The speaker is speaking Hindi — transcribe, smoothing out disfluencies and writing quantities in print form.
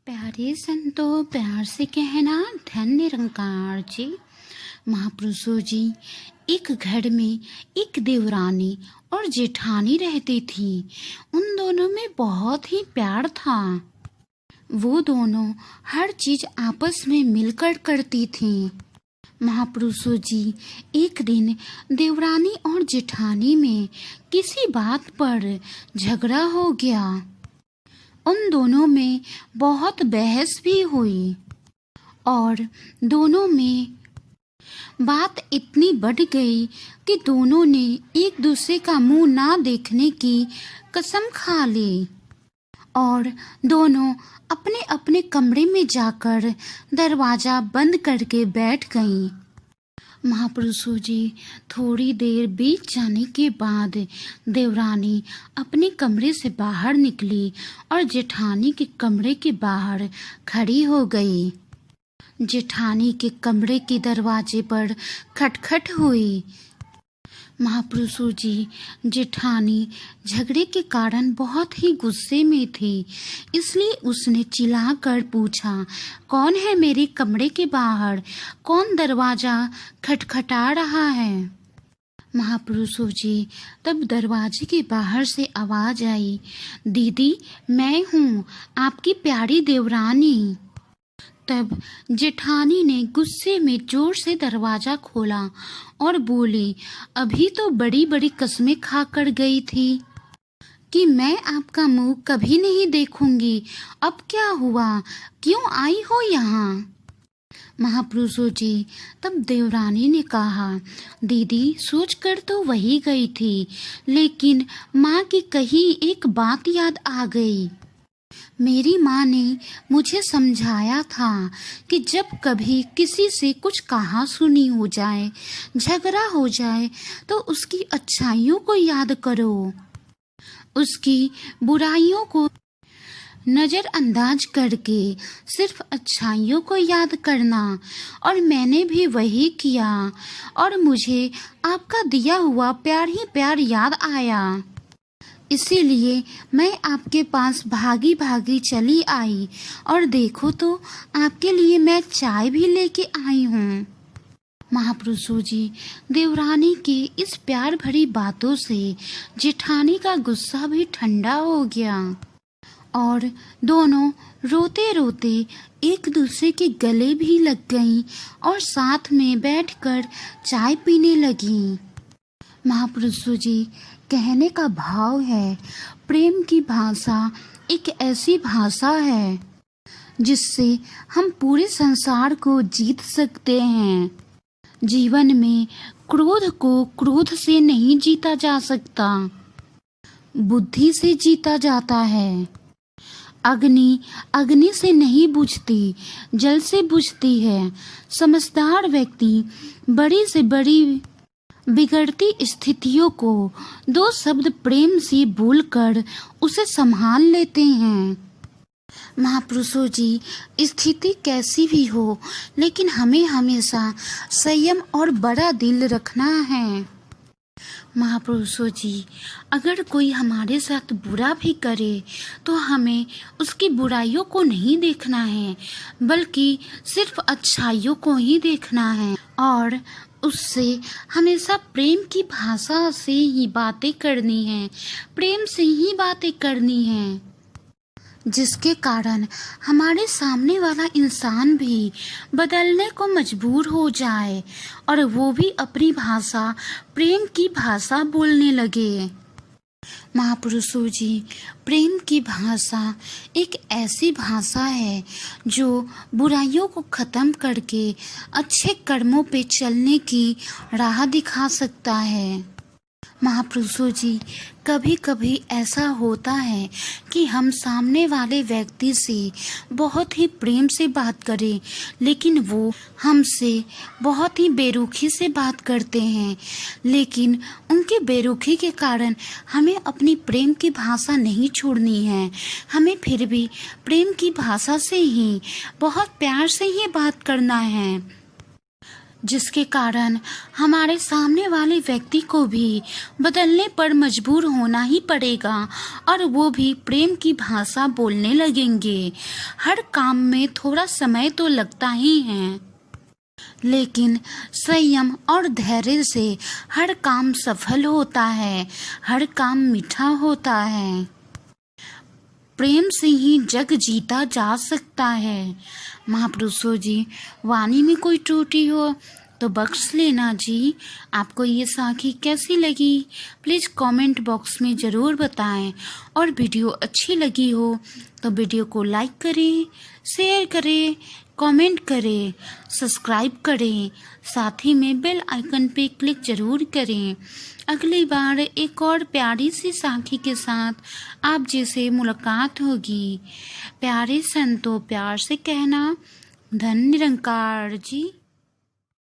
प्यारे संतों, प्यार से कहना धन निरंकार जी। महापुरुषों जी, एक घर में एक देवरानी और जेठानी रहती थी। उन दोनों में बहुत ही प्यार था। वो दोनों हर चीज आपस में मिलकर करती थीं। महापुरुषों जी, एक दिन देवरानी और जेठानी में किसी बात पर झगड़ा हो गया। उन दोनों में बहुत बहस भी हुई और दोनों में बात इतनी बढ़ गई कि दोनों ने एक दूसरे का मुंह ना देखने की कसम खा ली और दोनों अपने अपने कमरे में जाकर दरवाजा बंद करके बैठ गईं। महापुरुषों जी, थोड़ी देर बीत जाने के बाद देवरानी अपने कमरे से बाहर निकली और जेठानी के कमरे के बाहर खड़ी हो गई। जेठानी के कमरे के दरवाजे पर खटखट हुई। महापुरुषों जी, जेठानी झगड़े के कारण बहुत ही गुस्से में थी, इसलिए उसने चिल्लाकर पूछा, कौन है मेरे कमरे के बाहर? कौन दरवाजा खटखटा रहा है? महापुरुषों जी, तब दरवाजे के बाहर से आवाज आई, दीदी, मैं हूँ, आपकी प्यारी देवरानी। तब जेठानी ने गुस्से में जोर से दरवाजा खोला और बोली, अभी तो बड़ी बड़ी कसमें खाकर गई थी कि मैं आपका मुंह कभी नहीं देखूंगी। अब क्या हुआ? क्यों आई हो यहाँ? महापुरुषों जी, तब देवरानी ने कहा, दीदी, सोच कर तो वही गई थी, लेकिन माँ की कही एक बात याद आ गई। मेरी माँ ने मुझे समझाया था कि जब कभी किसी से कुछ कहा सुनी हो जाए, झगड़ा हो जाए, तो उसकी अच्छाइयों को याद करो, उसकी बुराइयों को नज़रअंदाज करके सिर्फ अच्छाइयों को याद करना। और मैंने भी वही किया और मुझे आपका दिया हुआ प्यार ही प्यार याद आया। इसीलिए मैं आपके पास भागी भागी चली आई और देखो तो आपके लिए मैं चाय भी लेके आई हूँ। महापुरुषों जी, देवरानी की इस प्यार भरी बातों से जेठानी का गुस्सा भी ठंडा हो गया और दोनों रोते रोते एक दूसरे के गले भी लग गईं और साथ में बैठकर चाय पीने लगीं। महापुरुषों जी, कहने का भाव है, प्रेम की भाषा एक ऐसी भाषा है जिससे हम पूरे संसार को जीत सकते हैं। जीवन में क्रोध को क्रोध से नहीं जीता जा सकता, बुद्धि से जीता जाता है। अग्नि अग्नि से नहीं बुझती, जल से बुझती है। समझदार व्यक्ति बड़ी से बड़ी बिगड़ती स्थितियों को दो शब्द प्रेम से बोलकर उसे संभाल लेते हैं। महापुरुषों जी, स्थिति कैसी भी हो, लेकिन हमें हमेशा संयम और बड़ा दिल रखना है। महापुरुषों जी, अगर कोई हमारे साथ बुरा भी करे तो हमें उसकी बुराइयों को नहीं देखना है, बल्कि सिर्फ अच्छाइयों को ही देखना है और उससे हमेशा प्रेम की भाषा से ही बातें करनी है, प्रेम से ही बातें करनी है, जिसके कारण हमारे सामने वाला इंसान भी बदलने को मजबूर हो जाए और वो भी अपनी भाषा, प्रेम की भाषा बोलने लगे। महापुरुषों जी, प्रेम की भाषा एक ऐसी भाषा है जो बुराइयों को ख़त्म करके अच्छे कर्मों पे चलने की राह दिखा सकता है। महापुरुषों जी, कभी कभी ऐसा होता है कि हम सामने वाले व्यक्ति से बहुत ही प्रेम से बात करें, लेकिन वो हमसे बहुत ही बेरुखी से बात करते हैं, लेकिन उनकी बेरुखी के कारण हमें अपनी प्रेम की भाषा नहीं छोड़नी है। हमें फिर भी प्रेम की भाषा से ही, बहुत प्यार से ही बात करना है। जिसके कारण हमारे सामने वाले व्यक्ति को भी बदलने पर मजबूर होना ही पड़ेगा और वो भी प्रेम की भाषा बोलने लगेंगे। हर काम में थोड़ा समय तो लगता ही है, लेकिन संयम और धैर्य से हर काम सफल होता है, हर काम मीठा होता है। प्रेम से ही जग जीता जा सकता है। महापुरुषों जी, वाणी में कोई त्रुटि हो तो बख्श लेना जी। आपको ये साखी कैसी लगी प्लीज़ कमेंट बॉक्स में ज़रूर बताएं, और वीडियो अच्छी लगी हो तो वीडियो को लाइक करें, शेयर करें, कमेंट करें, सब्सक्राइब करें, साथ ही में बेल आइकन पे क्लिक ज़रूर करें। अगली बार एक और प्यारी सी साखी के साथ आप जैसे मुलाकात होगी। प्यारे संतों, प्यार से कहना, धन निरंकार जी।